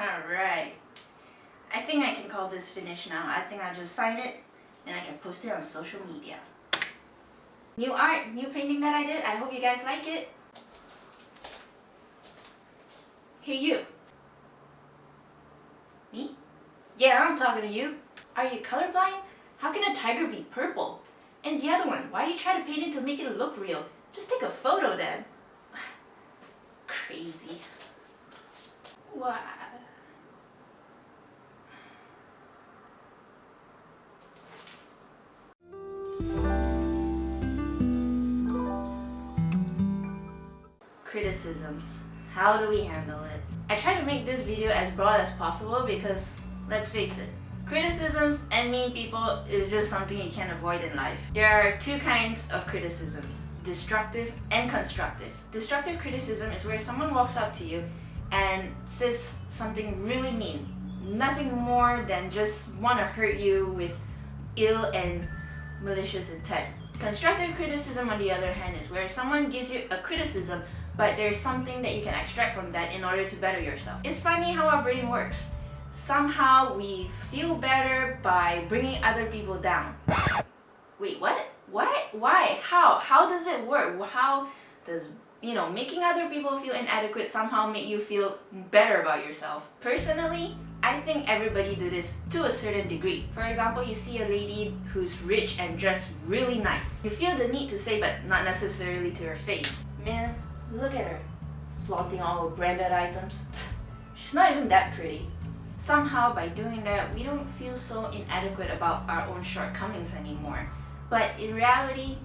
Alright. I think I can call this finished now. I think I'll just sign it and I can post it on social media. New art, new painting that I did. I hope you guys like it. Hey you. Me? Yeah, I'm talking to you. Are you colorblind? How can a tiger be purple? And the other one, why do you try to paint it to make it look real? Just take a photo then. Crazy. Wow. Criticisms. How do we handle it? I try to make this video as broad as possible because, let's face it, criticisms and mean people is just something you can't avoid in life. There are two kinds of criticisms, destructive and constructive. Destructive criticism is where someone walks up to you and says something really mean, nothing more than just want to hurt you with ill and malicious intent. Constructive criticism, on the other hand, is where someone gives you a criticism but there's something that you can extract from that in order to better yourself. It's funny how our brain works. Somehow we feel better by bringing other people down. Wait, what? What? Why? How does it work? How does, making other people feel inadequate somehow make you feel better about yourself? Personally, I think everybody do this to a certain degree. For example, you see a lady who's rich and dressed really nice. You feel the need to say, but not necessarily to her face, man, look at her, flaunting all her branded items. She's not even that pretty. Somehow, by doing that, we don't feel so inadequate about our own shortcomings anymore. But in reality,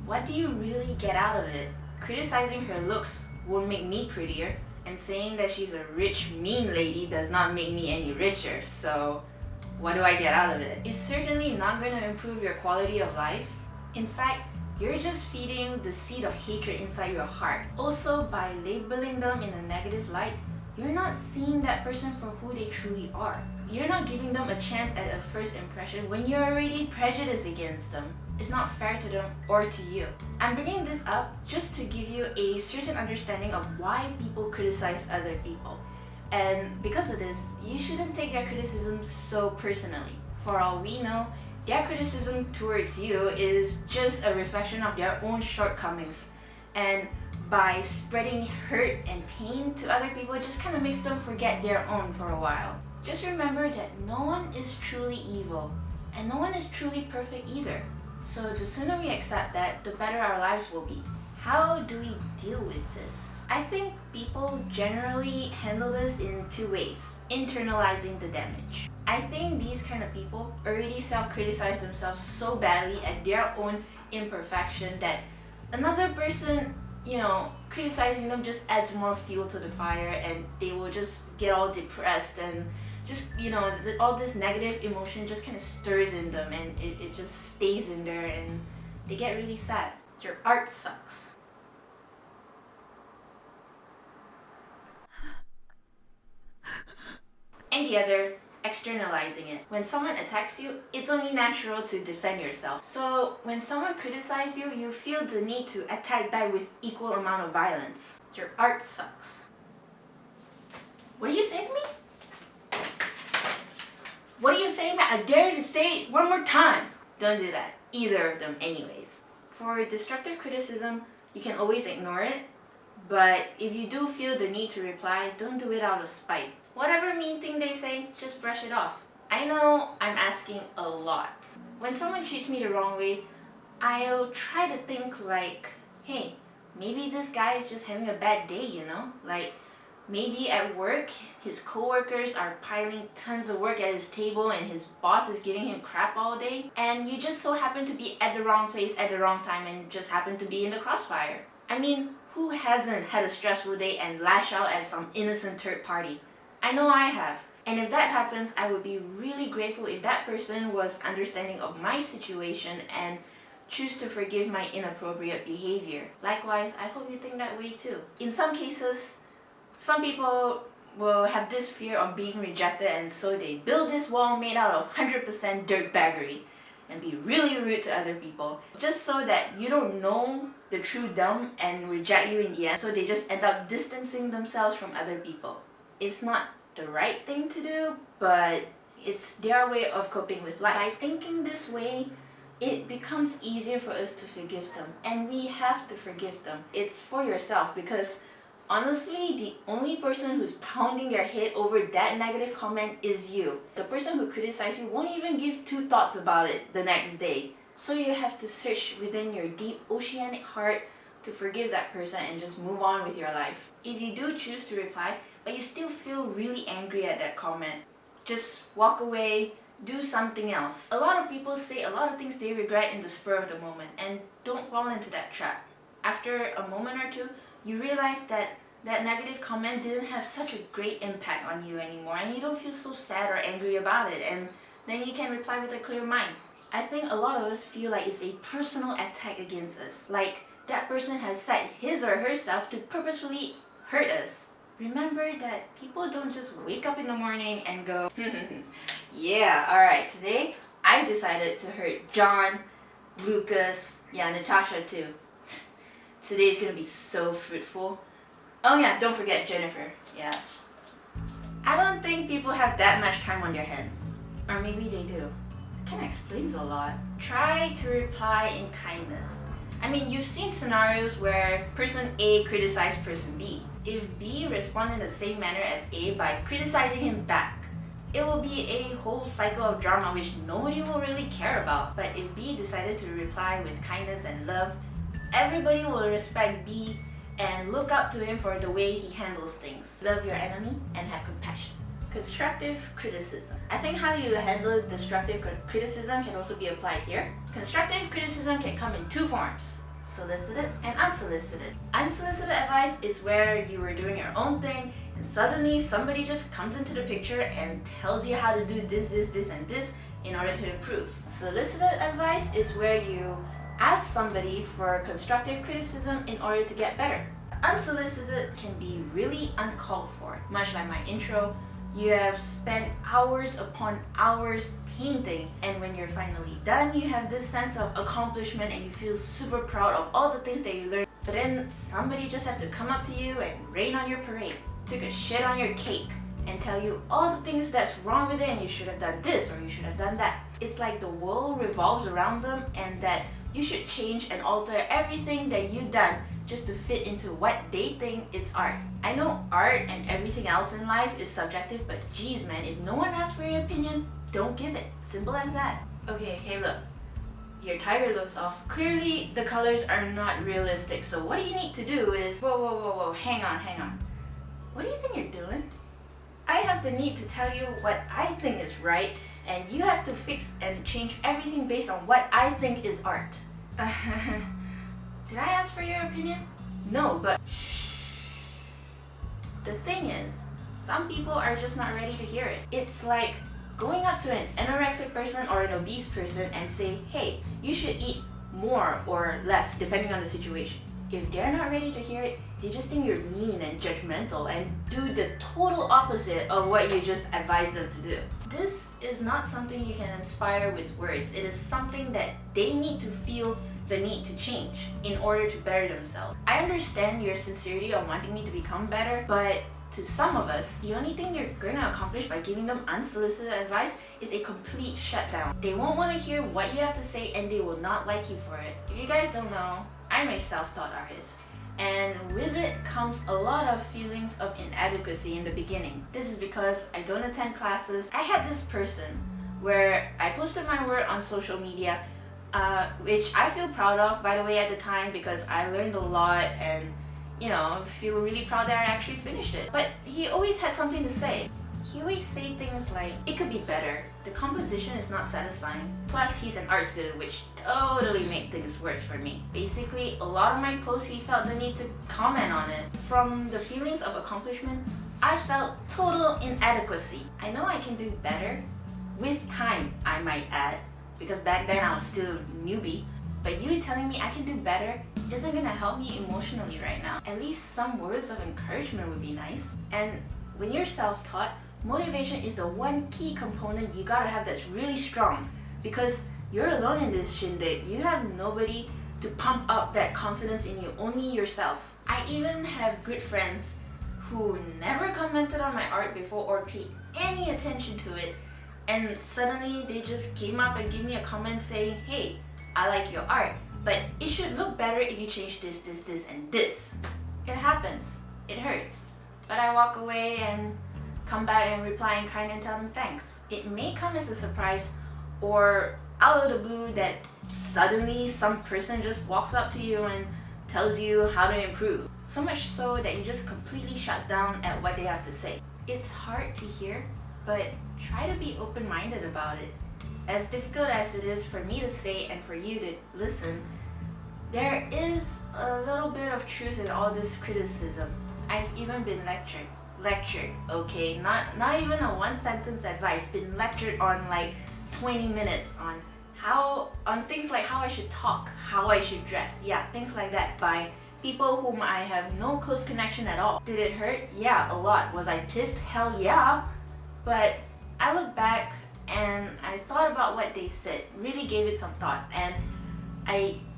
what do you really get out of it? Criticizing her looks won't make me prettier, and saying that she's a rich, mean lady does not make me any richer, so what do I get out of it? It's certainly not going to improve your quality of life. In fact, you're just feeding the seed of hatred inside your heart. Also, by labeling them in a negative light, you're not seeing that person for who they truly are. You're not giving them a chance at a first impression when you're already prejudiced against them. It's not fair to them or to you. I'm bringing this up just to give you a certain understanding of why people criticize other people. And because of this, you shouldn't take their criticism so personally. For all we know, their criticism towards you is just a reflection of their own shortcomings. And by spreading hurt and pain to other people, it just kind of makes them forget their own for a while. Just remember that no one is truly evil, and no one is truly perfect either. So the sooner we accept that, the better our lives will be. How do we deal with this? I think people generally handle this in two ways. Internalizing the damage. I think these kind of people already self-criticize themselves so badly at their own imperfection that another person, criticizing them just adds more fuel to the fire, and they will just get all depressed and just, all this negative emotion just kind of stirs in them, and it just stays in there and they get really sad. Your art sucks. And the other, externalizing it. When someone attacks you, it's only natural to defend yourself. So when someone criticizes you, you feel the need to attack back with equal amount of violence. Your art sucks. What are you saying to me? What are you saying? I dare to say it one more time. Don't do that. Either of them anyways. For destructive criticism, you can always ignore it. But if you do feel the need to reply, don't do it out of spite. Whatever mean thing they say, just brush it off. I know I'm asking a lot. When someone treats me the wrong way, I'll try to think like, hey, maybe this guy is just having a bad day, Like, maybe at work, his coworkers are piling tons of work at his table and his boss is giving him crap all day. And you just so happen to be at the wrong place at the wrong time and just happen to be in the crossfire. I mean, who hasn't had a stressful day and lash out at some innocent third party? I know I have. And if that happens, I would be really grateful if that person was understanding of my situation and choose to forgive my inappropriate behavior. Likewise, I hope you think that way too. In some cases, some people will have this fear of being rejected, and so they build this wall made out of 100% dirtbaggery and be really rude to other people just so that you don't know the true them and reject you in the end, so they just end up distancing themselves from other people. It's not the right thing to do, but it's their way of coping with life. By thinking this way, it becomes easier for us to forgive them, and we have to forgive them. It's for yourself, because honestly, the only person who's pounding their head over that negative comment is you. The person who criticizes you won't even give two thoughts about it the next day. So you have to search within your deep oceanic heart to forgive that person and just move on with your life. If you do choose to reply, but you still feel really angry at that comment, just walk away, do something else. A lot of people say a lot of things they regret in the spur of the moment, and don't fall into that trap. After a moment or two, you realize that that negative comment didn't have such a great impact on you anymore, and you don't feel so sad or angry about it, and then you can reply with a clear mind. I think a lot of us feel like it's a personal attack against us, like that person has set his or herself to purposefully hurt us. Remember that people don't just wake up in the morning and go, yeah, alright, today I decided to hurt John, Lucas, yeah, Natasha too. Today's gonna be so fruitful. Oh yeah, don't forget Jennifer, yeah. I don't think people have that much time on their hands. Or maybe they do. It kinda explains a lot. Try to reply in kindness. I mean, you've seen scenarios where person A criticized person B. If B responded in the same manner as A by criticizing him back, it will be a whole cycle of drama which nobody will really care about. But if B decided to reply with kindness and love, everybody will respect B and look up to him for the way he handles things. Love your enemy and have compassion. Constructive criticism. I think how you handle destructive criticism can also be applied here. Constructive criticism can come in two forms: solicited and unsolicited. Unsolicited advice is where you were doing your own thing and suddenly somebody just comes into the picture and tells you how to do this, and this in order to improve. Solicited advice is where you ask somebody for constructive criticism in order to get better. Unsolicited can be really uncalled for. Much like my intro, you have spent hours upon hours painting, and when you're finally done, you have this sense of accomplishment and you feel super proud of all the things that you learned. But then somebody just have to come up to you and rain on your parade, took a shit on your cake, and tell you all the things that's wrong with it and you should have done this or you should have done that. It's like the world revolves around them and that you should change and alter everything that you've done just to fit into what they think is art. I know art and everything else in life is subjective, but geez man, if no one asks for your opinion, don't give it. Simple as that. Okay, hey look, your tiger looks off. Clearly the colors are not realistic, so what you need to do is, whoa, hang on. What do you think you're doing? I have the need to tell you what I think is right, and you have to fix and change everything based on what I think is art. Did I ask for your opinion? No, but shh. The thing is, some people are just not ready to hear it. It's like going up to an anorexic person or an obese person and say, hey, you should eat more or less depending on the situation. If they're not ready to hear it, they just think you're mean and judgmental and do the total opposite of what you just advised them to do. This is not something you can inspire with words. It is something that they need to feel the need to change in order to better themselves. I understand your sincerity of wanting me to become better, but to some of us, the only thing you're gonna accomplish by giving them unsolicited advice is a complete shutdown. They won't want to hear what you have to say and they will not like you for it. If you guys don't know, I'm a self-taught artist, and with it comes a lot of feelings of inadequacy in the beginning. This is because I don't attend classes. I had this person where I posted my work on social media, which I feel proud of, by the way, at the time, because I learned a lot and, you know, feel really proud that I actually finished it. But he always had something to say. He always say things like, it could be better, the composition is not satisfying, plus he's an art student, which totally made things worse for me. Basically, a lot of my posts he felt the need to comment on it. From the feelings of accomplishment, I felt total inadequacy. I know I can do better, with time I might add, because back then I was still a newbie, but you telling me I can do better isn't gonna help me emotionally right now. At least some words of encouragement would be nice. And when you're self-taught, motivation is the one key component you gotta have that's really strong, because you're alone in this shindig. You have nobody to pump up that confidence in you, only yourself. I even have good friends who never commented on my art before or paid any attention to it, and suddenly they just came up and gave me a comment saying, hey, I like your art, but it should look better if you change this, and this. It happens. It hurts. But I walk away and come back and reply in kind and tell them thanks. It may come as a surprise or out of the blue that suddenly some person just walks up to you and tells you how to improve. So much so that you just completely shut down at what they have to say. It's hard to hear, but try to be open-minded about it. As difficult as it is for me to say and for you to listen, there is a little bit of truth in all this criticism. I've even been lectured, okay? Not even a one-sentence advice, been lectured on like 20 minutes on things like how I should talk, how I should dress, yeah, things like that, by people whom I have no close connection at all. Did it hurt? Yeah, a lot. Was I pissed? Hell yeah. But I look back and I thought about what they said, really gave it some thought, and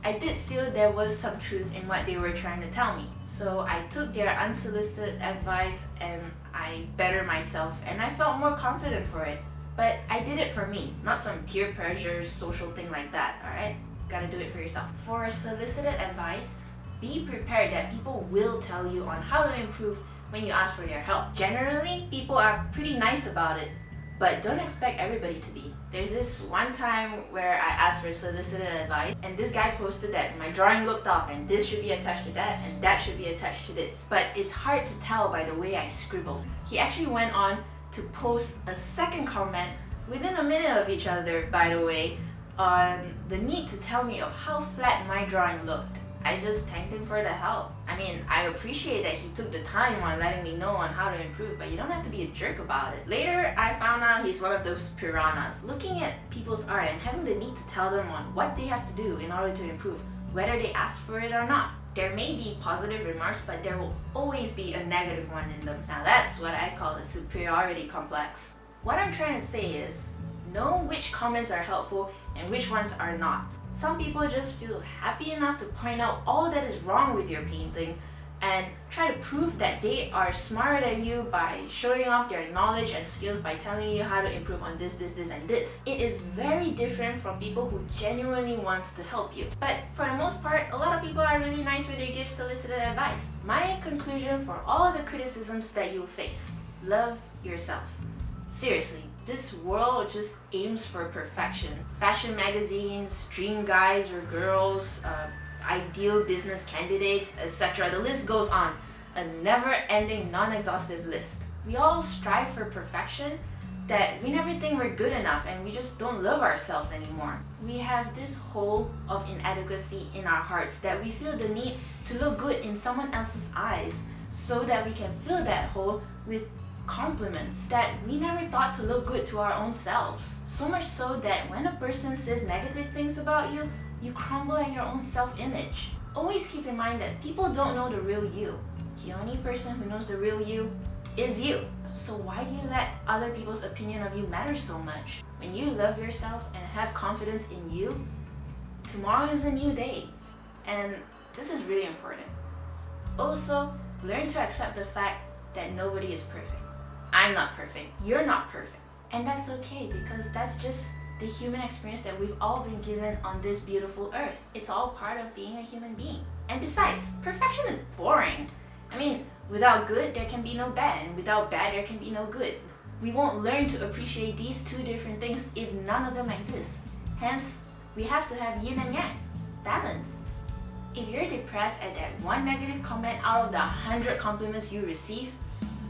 I did feel there was some truth in what they were trying to tell me. So I took their unsolicited advice and I bettered myself, and I felt more confident for it. But I did it for me, not some peer pressure social thing like that, alright? Gotta do it for yourself. For solicited advice, be prepared that people will tell you on how to improve when you ask for their help. Generally, people are pretty nice about it, but don't expect everybody to be. There's this one time where I asked for solicited advice, and this guy posted that my drawing looked off and this should be attached to that and that should be attached to this. But it's hard to tell by the way I scribbled. He actually went on to post a second comment within a minute of each other, by the way, on the need to tell me of how flat my drawing looked. I just thanked him for the help. I mean, I appreciate that he took the time on letting me know on how to improve, but you don't have to be a jerk about it. Later, I found out he's one of those piranhas. Looking at people's art and having the need to tell them on what they have to do in order to improve, whether they ask for it or not. There may be positive remarks, but there will always be a negative one in them. Now that's what I call a superiority complex. What I'm trying to say is, know which comments are helpful and which ones are not. Some people just feel happy enough to point out all that is wrong with your painting and try to prove that they are smarter than you by showing off their knowledge and skills by telling you how to improve on this, and this. It is very different from people who genuinely wants to help you. But for the most part, a lot of people are really nice when they give solicited advice. My conclusion for all the criticisms that you'll face: love yourself. Seriously, this world just aims for perfection. Fashion magazines, dream guys or girls, ideal business candidates, etc. The list goes on. A never-ending, non-exhaustive list. We all strive for perfection, that we never think we're good enough and we just don't love ourselves anymore. We have this hole of inadequacy in our hearts that we feel the need to look good in someone else's eyes so that we can fill that hole with compliments that we never thought to look good to our own selves. So much so that when a person says negative things about you, you crumble at your own self-image. Always keep in mind that people don't know the real you. The only person who knows the real you is you. So why do you let other people's opinion of you matter so much? When you love yourself and have confidence in you, tomorrow is a new day. And this is really important. Also, learn to accept the fact that nobody is perfect. I'm not perfect. You're not perfect. And that's okay, because that's just the human experience that we've all been given on this beautiful earth. It's all part of being a human being. And besides, perfection is boring. I mean, without good, there can be no bad, and without bad, there can be no good. We won't learn to appreciate these two different things if none of them exist. Hence, we have to have yin and yang, balance. If you're depressed at that one negative comment out of the 100 compliments you receive,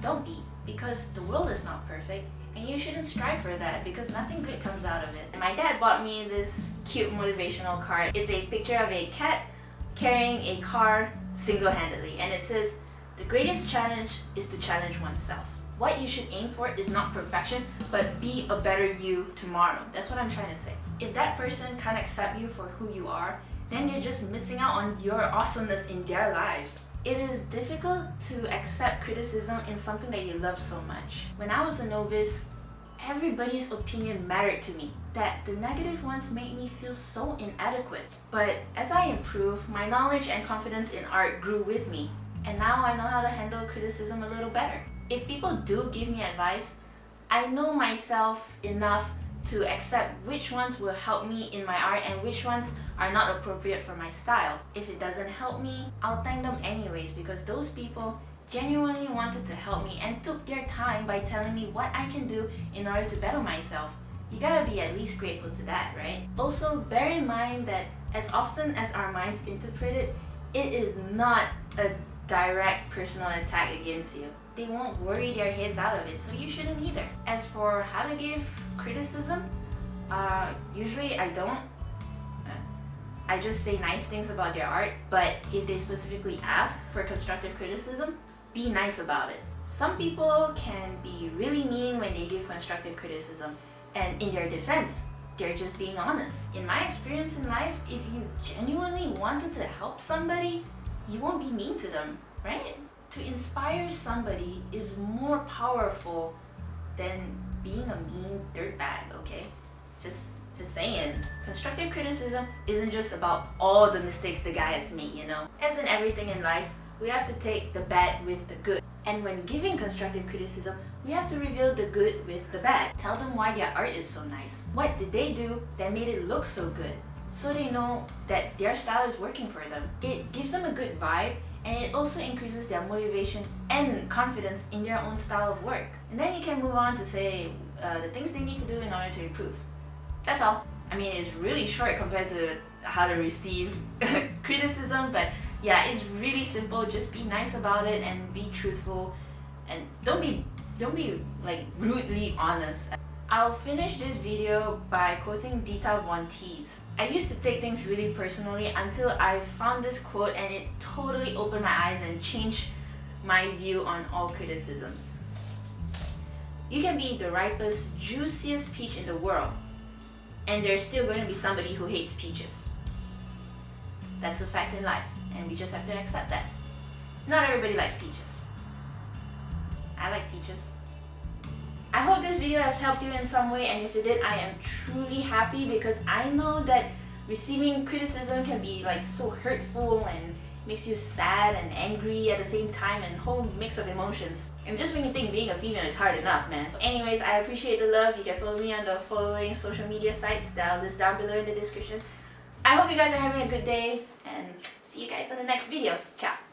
don't be, because the world is not perfect, and you shouldn't strive for that because nothing good comes out of it. And my dad bought me this cute motivational card. It's a picture of a cat carrying a car single-handedly, and it says, "The greatest challenge is to challenge oneself." What you should aim for is not perfection, but be a better you tomorrow. That's what I'm trying to say. If that person can't accept you for who you are, then they're just missing out on your awesomeness in their lives. It is difficult to accept criticism in something that you love so much. When I was a novice, everybody's opinion mattered to me, that the negative ones made me feel so inadequate. But as I improved, my knowledge and confidence in art grew with me. And now I know how to handle criticism a little better. If people do give me advice, I know myself enough to accept which ones will help me in my art and which ones are not appropriate for my style. If it doesn't help me, I'll thank them anyways, because those people genuinely wanted to help me and took their time by telling me what I can do in order to better myself. You gotta be at least grateful to that, right? Also, bear in mind that as often as our minds interpret it, it is not a direct personal attack against you. They won't worry their heads out of it, so you shouldn't either. As for how to give criticism, usually I don't. I just say nice things about their art, but if they specifically ask for constructive criticism, be nice about it. Some people can be really mean when they give constructive criticism, and in their defense, they're just being honest. In my experience in life, if you genuinely wanted to help somebody, you won't be mean to them, right? To inspire somebody is more powerful than being a mean dirtbag, okay? Just saying. Constructive criticism isn't just about all the mistakes the guy has made, you know? As in everything in life, we have to take the bad with the good. And when giving constructive criticism, we have to reveal the good with the bad. Tell them why their art is so nice. What did they do that made it look so good? So they know that their style is working for them. It gives them a good vibe, and it also increases their motivation and confidence in their own style of work. And then you can move on to say the things they need to do in order to improve. That's all. I mean, it's really short compared to how to receive criticism, but yeah, it's really simple. Just be nice about it and be truthful, and don't be like rudely honest. I'll finish this video by quoting Deviantart. I used to take things really personally until I found this quote, and it totally opened my eyes and changed my view on all criticisms. You can be the ripest, juiciest peach in the world, and there's still going to be somebody who hates peaches. That's a fact in life, and we just have to accept that. Not everybody likes peaches. I like peaches. I hope this video has helped you in some way, and if it did, I am truly happy, because I know that receiving criticism can be like so hurtful and makes you sad and angry at the same time, and a whole mix of emotions. And just when you think being a female is hard enough, man. But anyways, I appreciate the love. You can follow me on the following social media sites. I'll list down below in the description. I hope you guys are having a good day, and see you guys on the next video. Ciao!